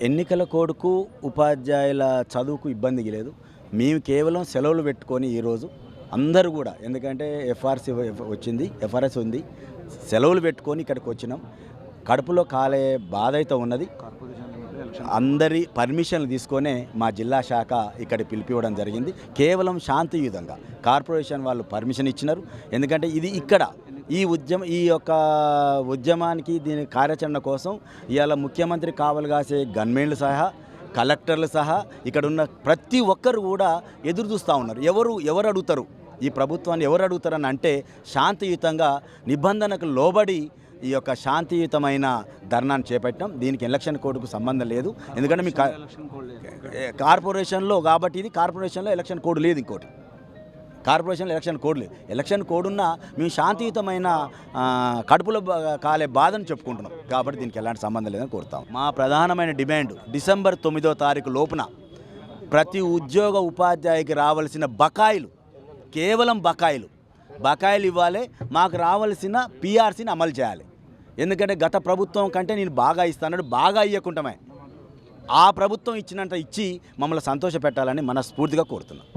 ఎన్నికల కోడ్కు ఉపాధ్యాయుల చదువుకు ఇబ్బంది లేదు. మేము కేవలం సెలవులు పెట్టుకొని ఈరోజు అందరూ కూడా, ఎందుకంటే ఎఫ్ఆర్ఎస్ ఉంది, సెలవులు పెట్టుకొని ఇక్కడికి వచ్చినాం. కడుపులో కాలే బాధ అయితే ఉన్నది. అందరి పర్మిషన్లు తీసుకొనే మా జిల్లా శాఖ ఇక్కడ పిలిపివ్వడం జరిగింది. కేవలం శాంతియుతంగా కార్పొరేషన్ వాళ్ళు పర్మిషన్ ఇచ్చినారు. ఎందుకంటే ఇది ఇక్కడ ఈ యొక్క ఉద్యమానికి దీని కార్యాచరణ కోసం ఇవాళ ముఖ్యమంత్రి కావలు కాసే గన్మెన్లు సహా, కలెక్టర్లు సహా ఇక్కడ ఉన్న ప్రతి ఒక్కరు కూడా ఎదురు చూస్తూ ఉన్నారు. ఎవరు అడుగుతారు ఈ ప్రభుత్వాన్ని, ఎవరు అడుగుతారని అంటే శాంతియుతంగా నిబంధనకు లోబడి ఈ యొక్క శాంతియుతమైన ధర్నాన్ని చేపట్టాం. దీనికి ఎలక్షన్ కోడ్కు సంబంధం లేదు. ఎందుకంటే మీ కార్పొరేషన్లో కాబట్టి ఇది కార్పొరేషన్లో ఎలక్షన్ కోడ్ లేదు. ఇంకోటి కార్పొరేషన్లో ఎలక్షన్ కోడ్ లేదు. ఎలక్షన్ కోడ్ ఉన్నా మేము శాంతియుతమైన కడుపులో కాలే బాధను చెప్పుకుంటున్నాం కాబట్టి దీనికి ఎలాంటి సంబంధం లేదని కోరుతాం. మా ప్రధానమైన డిమాండ్ డిసెంబర్ 9వ తారీఖు లోపున ప్రతి ఉద్యోగ ఉపాధ్యాయుకి రావాల్సిన బకాయిలు, కేవలం బకాయిలు ఇవ్వాలి. మాకు రావాల్సిన పిఆర్సీని అమలు చేయాలి. ఎందుకంటే గత ప్రభుత్వం కంటే నేను బాగా ఇస్తాను, బాగా ఇవ్వకుంటామే ఆ ప్రభుత్వం ఇచ్చినంత ఇచ్చి మమ్మల్ని సంతోష పెట్టాలని మనస్ఫూర్తిగా కోరుతున్నాం.